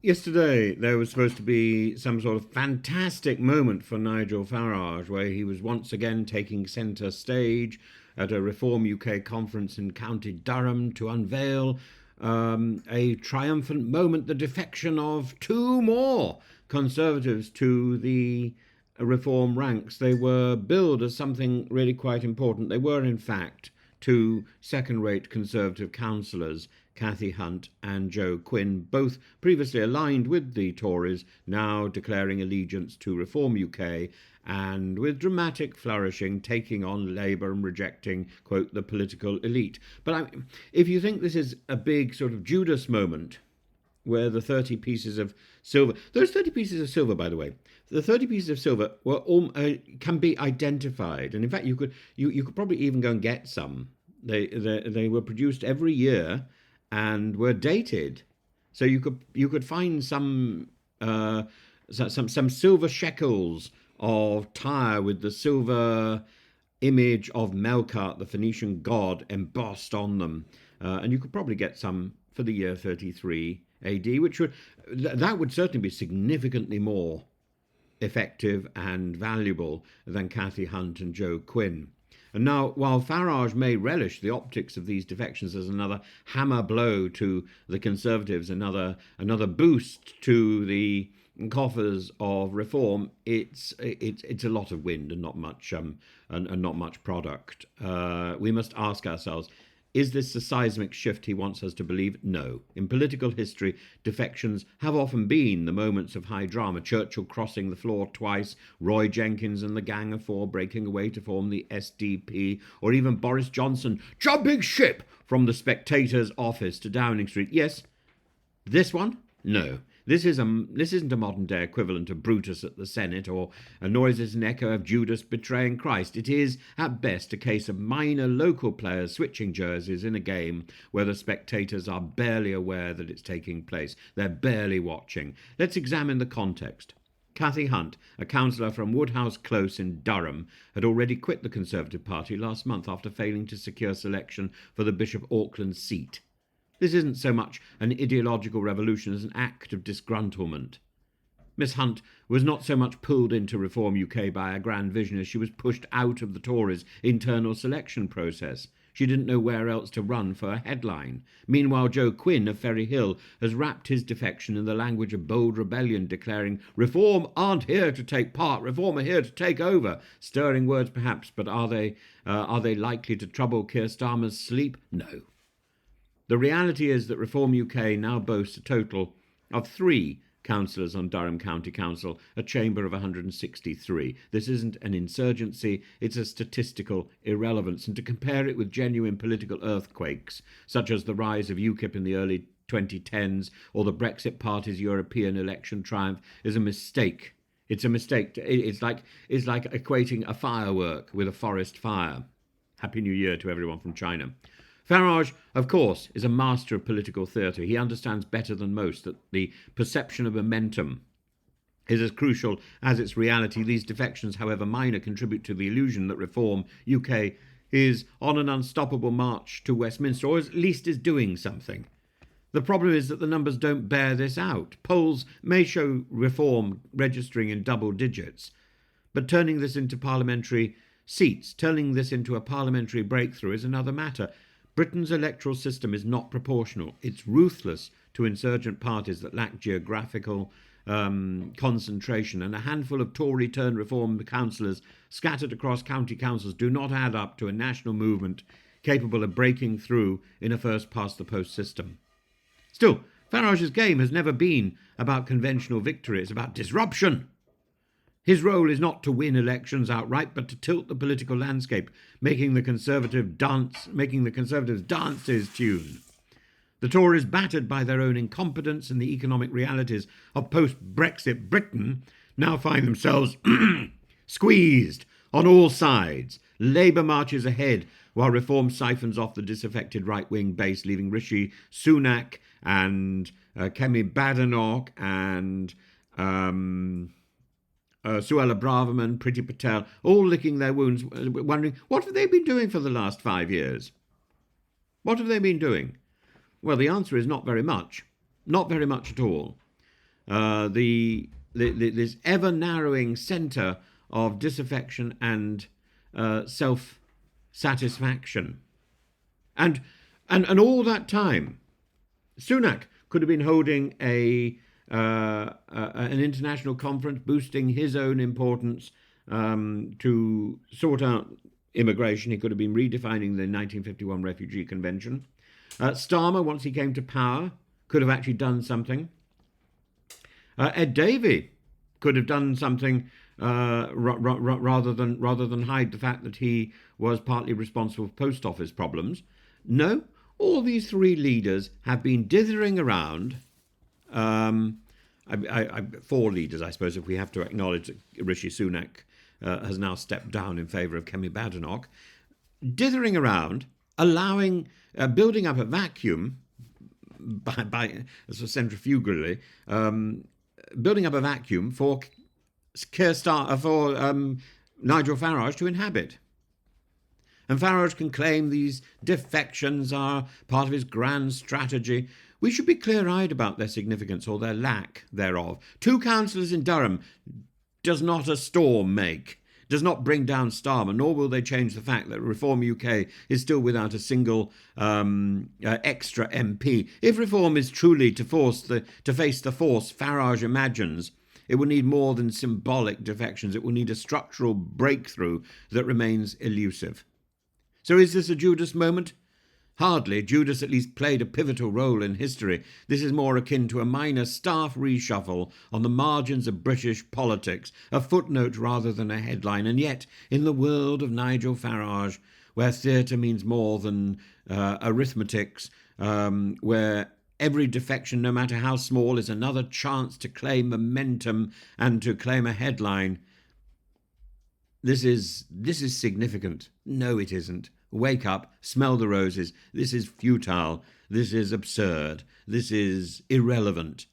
Yesterday, there was supposed to be some sort of fantastic moment for Nigel Farage, where he was once again taking centre stage at a Reform UK conference in County Durham to unveil a triumphant moment, the defection of two more Conservatives to the Reform ranks. They were billed as something really quite important. They were, in fact, two second-rate Conservative councillors, Cathy Hunt and Joe Quinn, both previously aligned with the Tories, now declaring allegiance to Reform UK and with dramatic flourishing taking on Labour and rejecting, quote, the political elite. But if you think this is a big sort of Judas moment, where the 30 pieces of silver, those 30 pieces of silver, by the way, the 30 pieces of silver were can be identified, and in fact you could probably even go and get some. They were produced every year and were dated, so you could find some silver shekels of Tyre with the silver image of Melkart, the Phoenician god, embossed on them, and you could probably get some for the year 33 AD, which would certainly be significantly more effective and valuable than Cathy Hunt and Joe Quinn. And now, while Farage may relish the optics of these defections as another hammer blow to the Conservatives, another boost to the coffers of reform, it's a lot of wind and not much and not much product. We must ask ourselves: is this the seismic shift he wants us to believe? No. In political history, defections have often been the moments of high drama. Churchill crossing the floor twice, Roy Jenkins and the Gang of Four breaking away to form the SDP, or even Boris Johnson jumping ship from the Spectator's office to Downing Street. Yes, this one? No. This isn't a modern-day equivalent of Brutus at the Senate, or a noiseless echo of Judas betraying Christ. It is, at best, a case of minor local players switching jerseys in a game where the spectators are barely aware that it's taking place. They're barely watching. Let's examine the context. Cathy Hunt, a councillor from Woodhouse Close in Durham, had already quit the Conservative Party last month after failing to secure selection for the Bishop Auckland seat. This isn't so much an ideological revolution as an act of disgruntlement. Miss Hunt was not so much pulled into Reform UK by a grand vision as she was pushed out of the Tories' internal selection process. She didn't know where else to run for a headline. Meanwhile, Joe Quinn of Ferry Hill has wrapped his defection in the language of bold rebellion, declaring, "Reform aren't here to take part, Reform are here to take over." Stirring words perhaps, but are they likely to trouble Keir Starmer's sleep? No. The reality is that Reform UK now boasts a total of 3 councillors on Durham County Council, a chamber of 163. This isn't an insurgency, it's a statistical irrelevance. And to compare it with genuine political earthquakes, such as the rise of UKIP in the early 2010s or the Brexit Party's European election triumph, is a mistake. It's a mistake. It's like equating a firework with a forest fire. Happy New Year to everyone from China. Farage, of course, is a master of political theatre. He understands better than most that the perception of momentum is as crucial as its reality. These defections, however minor, contribute to the illusion that Reform UK is on an unstoppable march to Westminster, or at least is doing something. The problem is that the numbers don't bear this out. Polls may show Reform registering in double digits, but turning this into parliamentary seats, turning this into a parliamentary breakthrough is another matter. Britain's electoral system is not proportional. It's ruthless to insurgent parties that lack geographical concentration, and a handful of Tory-turned Reform councillors scattered across county councils do not add up to a national movement capable of breaking through in a first-past-the-post system. Still, Farage's game has never been about conventional victory. It's about disruption. His role is not to win elections outright, but to tilt the political landscape, making the Conservatives dance to his tune. The Tories, battered by their own incompetence and the economic realities of post-Brexit Britain, now find themselves squeezed on all sides. Labour marches ahead while Reform siphons off the disaffected right-wing base, leaving Rishi Sunak and Kemi Badenoch and Suella Braverman, Priti Patel, all licking their wounds, wondering, what have they been doing for the last 5 years? What have they been doing? Well, the answer is not very much. Not very much at all. this ever narrowing centre of disaffection and self satisfaction. And all that time, Sunak could have been holding an international conference, boosting his own importance to sort out immigration. He could have been redefining the 1951 Refugee Convention. Starmer, once he came to power, could have actually done something. Ed Davey could have done something rather than hide the fact that he was partly responsible for post office problems. No, all these three leaders have been dithering around. Four leaders, I suppose, if we have to acknowledge that Rishi Sunak has now stepped down in favour of Kemi Badenoch, dithering around, building up a vacuum by centrifugally, building up a vacuum for Nigel Farage to inhabit. And Farage can claim these defections are part of his grand strategy. We should be clear-eyed about their significance or their lack thereof. 2 councillors in Durham does not a storm make, does not bring down Starmer, nor will they change the fact that Reform UK is still without a single extra MP. If Reform is truly to face the force Farage imagines, it will need more than symbolic defections. It will need a structural breakthrough that remains elusive. So is this a Judas moment? Hardly. Judas at least played a pivotal role in history. This is more akin to a minor staff reshuffle on the margins of British politics, a footnote rather than a headline. And yet, in the world of Nigel Farage, where theatre means more than arithmetics, where every defection, no matter how small, is another chance to claim momentum and to claim a headline, this is significant. No, it isn't. Wake up, smell the roses. This is futile. This is absurd. This is irrelevant.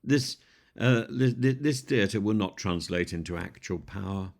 This theatre will not translate into actual power.